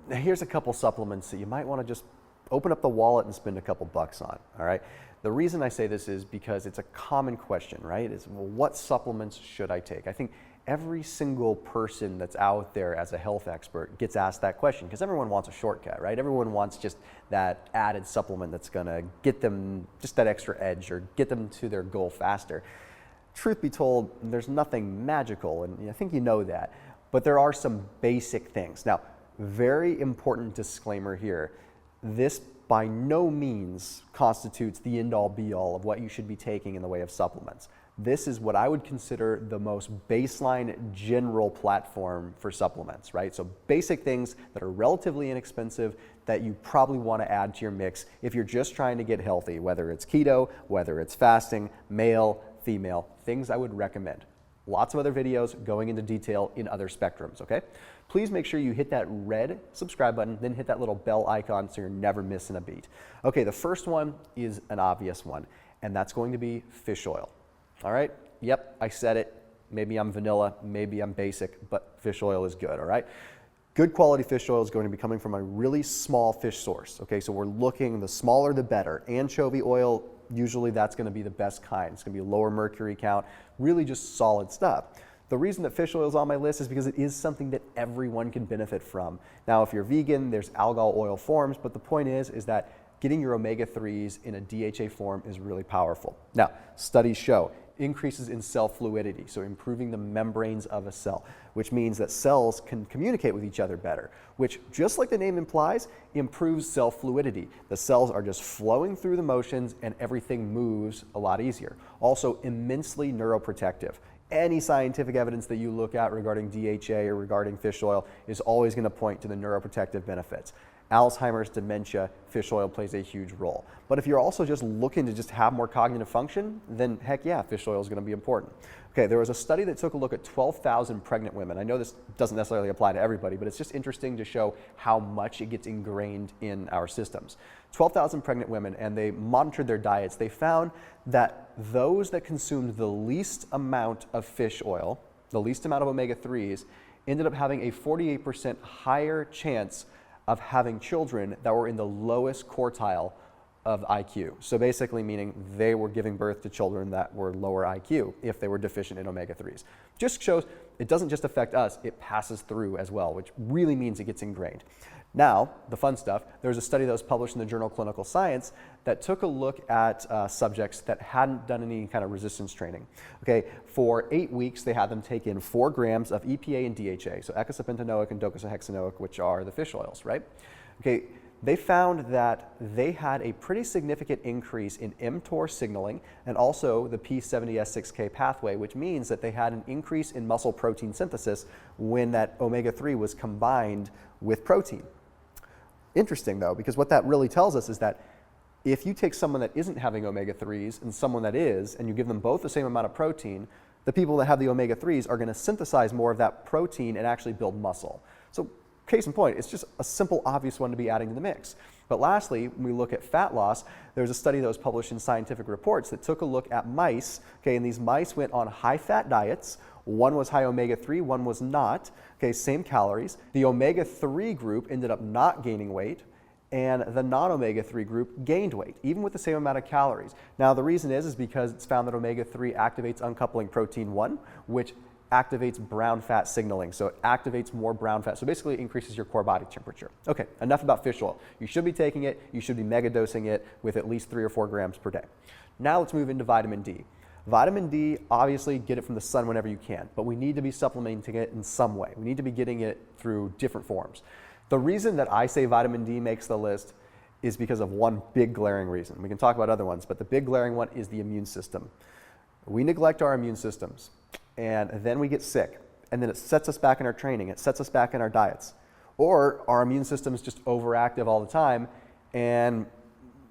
here's a couple supplements that you might want to just open up the wallet and spend a couple bucks on, all right? The reason I say this is because it's a common question, right? Is, well, what supplements should I take? I think every single person that's out there as a health expert gets asked that question because everyone wants a shortcut, right? Everyone wants just that added supplement that's gonna get them just that extra edge or get them to their goal faster. Truth be told, there's nothing magical, and I think you know that, but there are some basic things. Now, very important disclaimer here, this by no means constitutes the end-all be-all of what you should be taking in the way of supplements. This is what I would consider the most baseline general platform for supplements, right? So basic things that are relatively inexpensive that you probably want to add to your mix if you're just trying to get healthy, whether it's keto, whether it's fasting, male, female, things I would recommend. Lots of other videos going into detail in other spectrums, okay? Please make sure you hit that red subscribe button, then hit that little bell icon so you're never missing a beat. Okay, the first one is an obvious one, and that's going to be fish oil. All right, yep, I said it. Maybe I'm vanilla, maybe I'm basic, but fish oil is good, all right? Good quality fish oil is going to be coming from a really small fish source, okay? So we're looking, the smaller the better. Anchovy oil, usually that's going to be the best kind. It's going to be lower mercury count, really just solid stuff. The reason that fish oil is on my list is because it is something that everyone can benefit from. Now, if you're vegan, there's algal oil forms, but the point is that getting your omega-3s in a DHA form is really powerful. Now, studies show increases in cell fluidity, so improving the membranes of a cell, which means that cells can communicate with each other better, which, just like the name implies, improves cell fluidity. The cells are just flowing through the motions and everything moves a lot easier. Also, immensely neuroprotective. Any scientific evidence that you look at regarding DHA or regarding fish oil is always going to point to the neuroprotective benefits. Alzheimer's, dementia, fish oil plays a huge role. But if you're also just looking to just have more cognitive function, then heck yeah, fish oil is going to be important. Okay, there was a study that took a look at 12,000 pregnant women. I know this doesn't necessarily apply to everybody, but it's just interesting to show how much it gets ingrained in our systems. 12,000 pregnant women, and they monitored their diets. They found that those that consumed the least amount of fish oil, the least amount of omega-3s, ended up having a 48% higher chance of having children that were in the lowest quartile of IQ. So basically meaning they were giving birth to children that were lower IQ if they were deficient in omega-3s. Just shows it doesn't just affect us, it passes through as well, which really means it gets ingrained. Now, the fun stuff, there was a study that was published in the journal Clinical Science that took a look at subjects that hadn't done any kind of resistance training. Okay, for 8 weeks, they had them take in 4 grams of EPA and DHA, so eicosapentaenoic and docosahexaenoic, which are the fish oils, right? Okay, they found that they had a pretty significant increase in mTOR signaling and also the P70S6K pathway, which means that they had an increase in muscle protein synthesis when that omega-3 was combined with protein. Interesting though, because what that really tells us is that if you take someone that isn't having omega-3s and someone that is, and you give them both the same amount of protein, the people that have the omega-3s are going to synthesize more of that protein and actually build muscle. So case in point, it's just a simple, obvious one to be adding to the mix. But lastly, when we look at fat loss, there's a study that was published in Scientific Reports that took a look at mice, okay, and these mice went on high-fat diets. One was high omega-3, one was not, okay, same calories. The omega-3 group ended up not gaining weight, and the non-omega-3 group gained weight, even with the same amount of calories. Now, the reason is because it's found that omega-3 activates uncoupling protein 1, which activates brown fat signaling, so it activates more brown fat, so basically it increases your core body temperature. Okay, enough about fish oil. You should be taking it, you should be mega dosing it with at least 3 or 4 grams per day. Now let's move into vitamin D. Vitamin D, obviously get it from the sun whenever you can, but we need to be supplementing it in some way. We need to be getting it through different forms. The reason that I say vitamin D makes the list is because of one big glaring reason. We can talk about other ones, but the big glaring one is the immune system. We neglect our immune systems, and then we get sick, and then it sets us back in our training, it sets us back in our diets. Or our immune system is just overactive all the time, and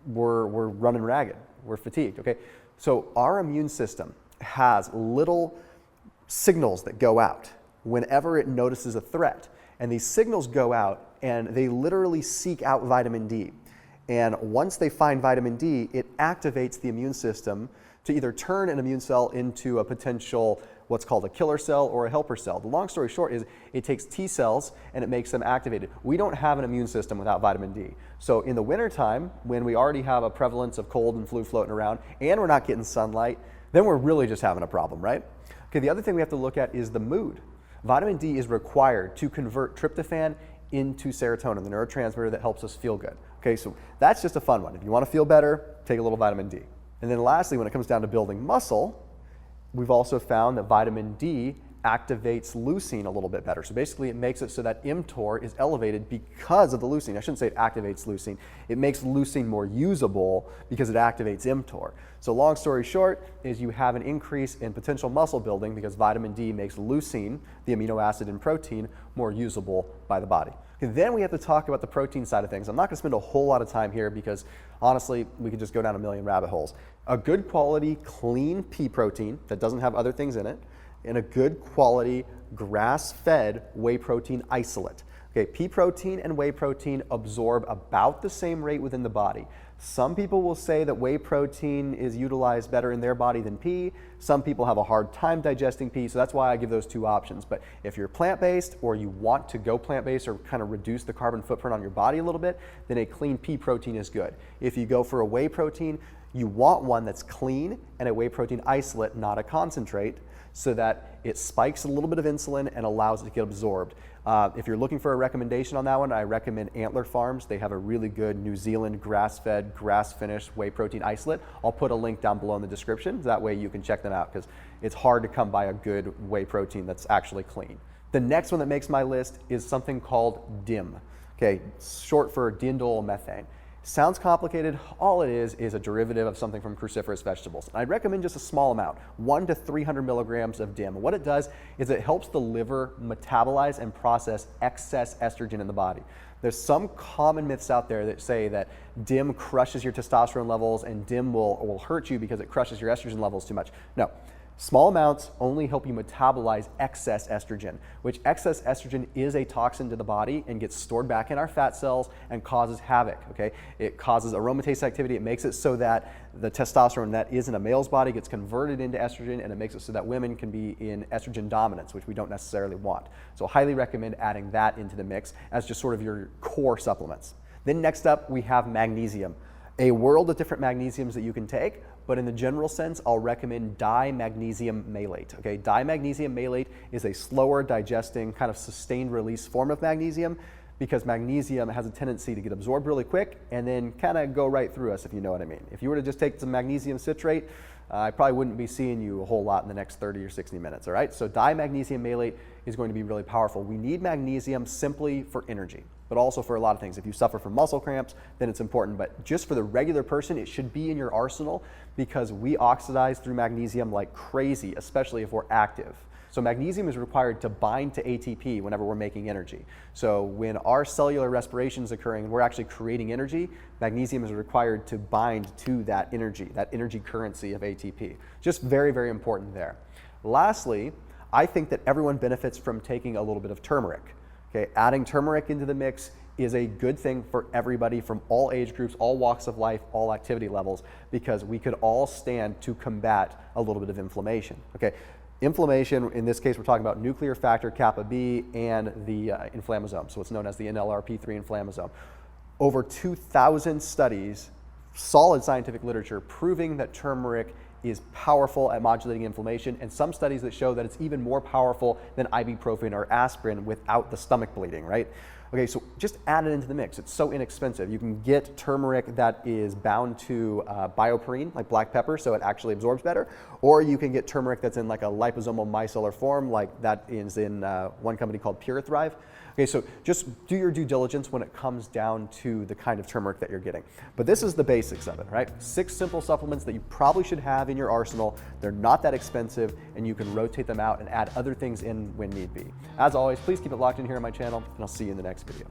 we're running ragged, we're fatigued, okay? So our immune system has little signals that go out whenever it notices a threat. And these signals go out and they literally seek out vitamin D. And once they find vitamin D, it activates the immune system to either turn an immune cell into a potential what's called a killer cell or a helper cell. The long story short is it takes T cells and it makes them activated. We don't have an immune system without vitamin D. So in the wintertime, when we already have a prevalence of cold and flu floating around and we're not getting sunlight, then we're really just having a problem, right? Okay, the other thing we have to look at is the mood. Vitamin D is required to convert tryptophan into serotonin, the neurotransmitter that helps us feel good. Okay, so that's just a fun one. If you want to feel better, take a little vitamin D. And then lastly, when it comes down to building muscle, we've also found that vitamin D activates leucine a little bit better. So basically it makes it so that mTOR is elevated because of the leucine. I shouldn't say it activates leucine. It makes leucine more usable because it activates mTOR. So long story short is you have an increase in potential muscle building because vitamin D makes leucine, the amino acid in protein, more usable by the body. Okay, then we have to talk about the protein side of things. I'm not going to spend a whole lot of time here because honestly, we could just go down a million rabbit holes. A good quality, clean pea protein that doesn't have other things in it, and a good quality grass-fed whey protein isolate. Okay, pea protein and whey protein absorb about the same rate within the body. Some people will say that whey protein is utilized better in their body than pea. Some people have a hard time digesting pea, so that's why I give those two options. But if you're plant-based or you want to go plant-based or kind of reduce the carbon footprint on your body a little bit, then a clean pea protein is good. If you go for a whey protein, you want one that's clean and a whey protein isolate, not a concentrate, so that it spikes a little bit of insulin and allows it to get absorbed. If you're looking for a recommendation on that one, I recommend Antler Farms. They have a really good New Zealand grass-fed, grass-finished whey protein isolate. I'll put a link down below in the description. That way you can check them out because it's hard to come by a good whey protein that's actually clean. The next one that makes my list is something called DIM. Okay, short for diindolylmethane. methane. Sounds complicated. All it is a derivative of something from cruciferous vegetables. I'd recommend just a small amount, 1 to 300 milligrams of DIM. What it does is it helps the liver metabolize and process excess estrogen in the body. There's some common myths out there that say that DIM crushes your testosterone levels and DIM will hurt you because it crushes your estrogen levels too much. No. Small amounts only help you metabolize excess estrogen, which excess estrogen is a toxin to the body and gets stored back in our fat cells and causes havoc, okay? It causes aromatase activity. It makes it so that the testosterone that is in a male's body gets converted into estrogen, and it makes it so that women can be in estrogen dominance, which we don't necessarily want. So I highly recommend adding that into the mix as just sort of your core supplements. Then next up, we have magnesium. A world of different magnesiums that you can take, but in the general sense, I'll recommend dimagnesium malate. Okay, dimagnesium malate is a slower digesting, kind of sustained release form of magnesium because magnesium has a tendency to get absorbed really quick and then kind of go right through us, if you know what I mean. If you were to just take some magnesium citrate, I probably wouldn't be seeing you a whole lot in the next 30 or 60 minutes, all right? So dimagnesium malate is going to be really powerful. We need magnesium simply for energy, but also for a lot of things. If you suffer from muscle cramps, then it's important. But just for the regular person, it should be in your arsenal because we oxidize through magnesium like crazy, especially if we're active. So magnesium is required to bind to ATP whenever we're making energy. So when our cellular respiration is occurring and we're actually creating energy, magnesium is required to bind to that energy currency of ATP. Just very, very important there. Lastly, I think that everyone benefits from taking a little bit of turmeric. Okay, adding turmeric into the mix is a good thing for everybody from all age groups, all walks of life, all activity levels, because we could all stand to combat a little bit of inflammation. Okay. Inflammation, in this case, we're talking about nuclear factor kappa B and the inflammasome, so it's known as the NLRP3 inflammasome. Over 2,000 studies, solid scientific literature, proving that turmeric is powerful at modulating inflammation, and some studies that show that it's even more powerful than ibuprofen or aspirin without the stomach bleeding, right? Okay, so just add it into the mix. It's so inexpensive. You can get turmeric that is bound to bioperine, like black pepper, so it actually absorbs better, or you can get turmeric that's in like a liposomal micellar form, like that is in one company called Pure Thrive. Okay, so just do your due diligence when it comes down to the kind of turmeric that you're getting. But this is the basics of it, right? 6 simple supplements that you probably should have in your arsenal. They're not that expensive, and you can rotate them out and add other things in when need be. As always, please keep it locked in here on my channel, and I'll see you in the next video.